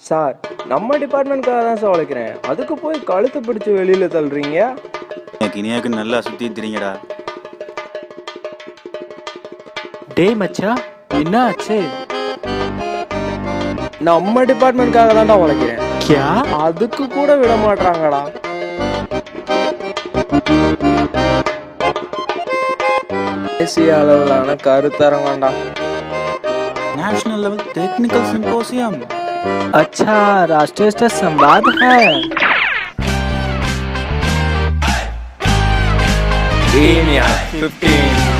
Sir நம்ம டிபார்ட்மெண்ட்காக தான் sir உழைக்கிறேன், அதுக்கு போய் கழுத்தை பிடிச்சி வெளியில தள்ளுறீங்க. இனியாக்கு நல்லா சுத்தி தெரியுங்கடா. டேய் மச்சான், என்ன ஆச்சு? நம்ம டிபார்ட்மெண்ட்காக தான்டா உழைக்கிறேன், கியா? அதுக்கு கூட விட மாட்டாங்கடா. தேசிய அளவிலான கருத்தரங்கடா. National level technical symposium. अच्छा, राष्ट्रीय स्तर संवाद है। Genius 15